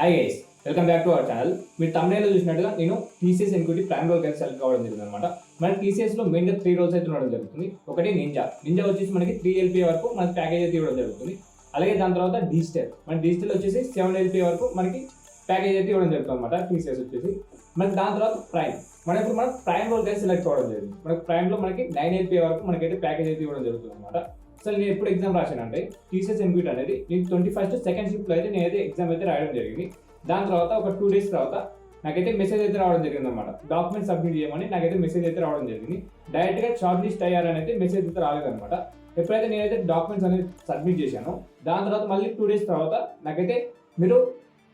Hi guys, welcome back to our channel. మీరు తమిళలో చూసినట్టుగా నేను టీసీఎస్ ఎన్క్యూటీ ప్రైమ్ రోల్ కలిసి సెలెక్ట్ కావడం జరిగింది అనమాట. మన టీసీఎస్లో మెయిన్గా 3 రోల్స్ అయితే ఉండడం జరుగుతుంది. ఒకటి నింజా వచ్చేసి మనకి 3 LPA వరకు మనకి ప్యాకేజ్ అయితే ఇవ్వడం జరుగుతుంది. అలాగే దాని తర్వాత డిజిటల్ వచ్చేసి 7 LPA వరకు మనకి ప్యాకేజ్ అయితే ఇవ్వడం జరుగుతుంది అనమాట. టీసీఎస్ వచ్చేసి మనకి దాని తర్వాత మనం ప్రైమ్ రోల్ కలిసి సెలెక్ట్ కావడం జరిగింది. మనకి ప్రైమ్లో మనకి 9 LPA వరకు మనకైతే ప్యాకేజ్ అయితే ఇవ్వడం జరుగుతుంది అనమాట. అసలు నేను ఎప్పుడు ఎగ్జామ్ రాశానంటే టీసీఎస్ ఎన్క్యూటీ అనేది నేను 21st సెకండ్ షిఫ్ట్లో అయితే నేనైతే ఎగ్జామ్ అయితే రాయడం జరిగింది. దాని తర్వాత ఒక 2 days తర్వాత నాకైతే మెసేజ్ అయితే రావడం జరిగింది అనమాట. డాక్యుమెంట్ సబ్మిట్ చేయమని నాకైతే మెసేజ్ అయితే రావడం జరిగింది. డైరెక్ట్గా షార్ట్ లిస్ట్ అయ్యారని అయితే మెసేజ్ అయితే రాలేదనమాట. ఎప్పుడైతే నేనైతే డాక్యుమెంట్స్ అనేది సబ్మిట్ చేశానో దాని తర్వాత మళ్ళీ 2 days తర్వాత నాకైతే మీరు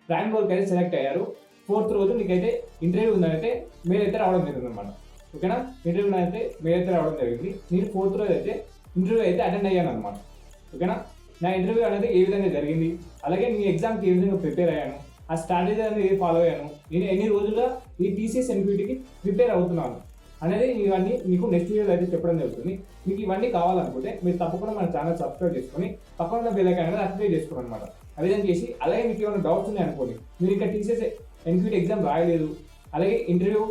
ప్రైమ్ రోల్కి అయితే సెలెక్ట్ అయ్యారు, 4th రోజు మీకైతే ఇంటర్వ్యూ ఉందనైతే మెయిల్ అయితే రావడం జరిగింది అనమాట. ఓకేనా, ఇంటర్వ్యూ అయితే మెయిల్ అయితే రావడం జరిగింది. నేను 4th రోజు అయితే ఇంటర్వ్యూ అయితే అటెండ్ అయ్యాను అనమాట. ఓకేనా, నా ఇంటర్వ్యూ అనేది ఏ విధంగా జరిగింది, అలాగే మీ ఎగ్జామ్కి ఏ విధంగా ప్రిపేర్ అయ్యాను, ఆ స్ట్రాటజీ అనేది ఫాలో అయ్యాను, నేను ఎన్ని రోజులుగా ఈ టీసీఎస్ ఎన్క్యూటీకి ప్రిపేర్ అవుతున్నాను అనేది ఇవన్నీ మీకు నెక్స్ట్ వీడియోలో అయితే చెప్పడం జరుగుతుంది. మీకు ఇవన్నీ కావాలనుకుంటే మీరు తప్పకుండా మన ఛానల్ సబ్స్క్రైబ్ చేసుకొని పక్కన ఉన్న బెల్ ఐకాన్ అనేది యాక్టివేట్ చేసుకోండి అనమాట. ఆ విధంగా చేసి అలాగే మీకు ఏమైనా డౌట్స్ ఉన్నాయి అనుకోండి, మీరు ఇంకా టీసీఎస్ ఎన్క్యూటీ ఎగ్జామ్ రాయలేదు, అలాగే ఇంటర్వ్యూ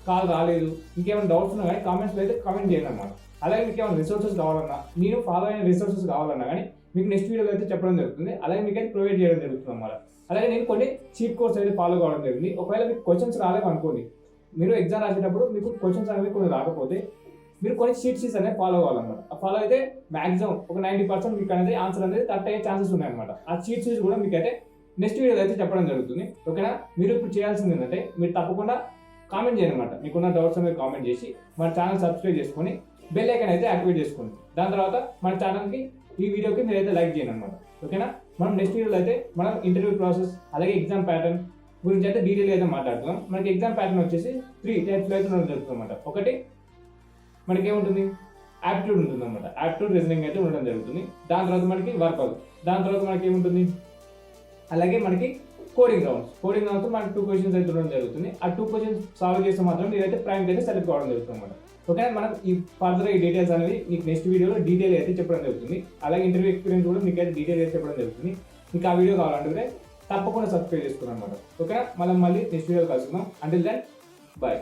కాల్ రాలేదు, ఇంకేమైనా డౌట్స్ ఉన్నా కానీ కామెంట్స్లో అయితే కామెంట్ చేయండి అనమాట. అలాగే మీకు ఏమైనా రిసోర్సెస్ కావాలన్నా, నేను ఫాలో అయిన రిసోర్సెస్ కావాలన్నా కానీ మీకు నెక్స్ట్ వీడియోలో అయితే చెప్పడం జరుగుతుంది. అలాగే మీకు అయితే ప్రొవైడ్ చేయడం జరుగుతుంది అన్నమాట. అలాగే నేను కొన్ని చీట్ కోర్స్ అయితే ఫాలో కావడం జరిగింది. ఒకవేళ మీకు క్వశ్చన్స్ రాలేదు అనుకోండి, మీరు ఎగ్జామ్ రాసేటప్పుడు మీకు క్వశ్చన్స్ అనేవి కొన్ని రాకపోతే మీరు కొన్ని చీట్ షీట్స్ అనేది ఫాలో అవ్వాలన్నమాట. ఆ ఫాలో అయితే మ్యాక్సిమం ఒక 90% మీకు అనేది ఆన్సర్ అనేది కరెక్ట్ అయ్యే ఛాన్సెస్ ఉన్నాయన్నమాట. ఆ చీట్ షీట్స్ కూడా మీకు అయితే నెక్స్ట్ వీడియోలో అయితే చెప్పడం జరుగుతుంది. ఓకేనా, మీరు ఇప్పుడు చేయాల్సింది ఏంటంటే మీరు తప్పకుండా కామెంట్ చేయండి అనమాట. మీకున్న డౌట్స్ అనేది కామెంట్ చేసి మన ఛానల్ సబ్స్క్రైబ్ చేసుకొని బెల్ ఐకాన్ అయితే యాక్టివేట్ చేసుకోండి. దాని తర్వాత మన ఛానల్కి ఈ వీడియోకి మీరైతే లైక్ చేయండి అనమాట. ఓకేనా, మనం నెక్స్ట్ వీడియోలో అయితే మనం ఇంటర్వ్యూ ప్రాసెస్ అలాగే ఎగ్జామ్ ప్యాటర్న్ గురించి అయితే డీటెయిల్గా అయితే మాట్లాడుతున్నాం. మనకి ఎగ్జామ్ ప్యాటర్న్ వచ్చేసి 3 టైప్స్లో అయితే ఉండడం జరుగుతుంది అనమాట. ఒకటి మనకి ఏముంటుంది, యాప్టిట్యూడ్ ఉంటుంది అనమాట. యాప్టిట్యూడ్ రీజనింగ్ అయితే ఉండడం జరుగుతుంది. దాని తర్వాత మనకి వర్కౌట్, దాని తర్వాత మనకి ఏముంటుంది, అలాగే మనకి కోడింగ్ రౌండ్స్ మనకి 2 questions అయితే ఉండడం జరుగుతుంది. ఆ 2 questions సాల్వ్ చేస్తే మాత్రం మీరైతే ప్రైమ్ అయితే సెలెక్ట్ కావడం జరుగుతుంది అనమాట. ఓకే, మనం ఈ ఫర్దర్ ఈ డీటెయిల్స్ అనేవి మీకు నెక్స్ట్ వీడియోలో డీటెయిల్ అయితే చెప్పడం జరుగుతుంది. అలాగే ఇంటర్వ్యూ ఎక్స్పీరియన్స్ కూడా మీకు అయితే డీటెయిల్ అయితే చెప్పడం జరుగుతుంది. మీకు ఆ వీడియో కావాలంటే తప్పకుండా సబ్స్క్రైబ్ చేసుకోండి అనమాట. ఓకేనా, మళ్ళీ నెక్స్ట్ వీడియో కలుసుకుందాం. Until then bye.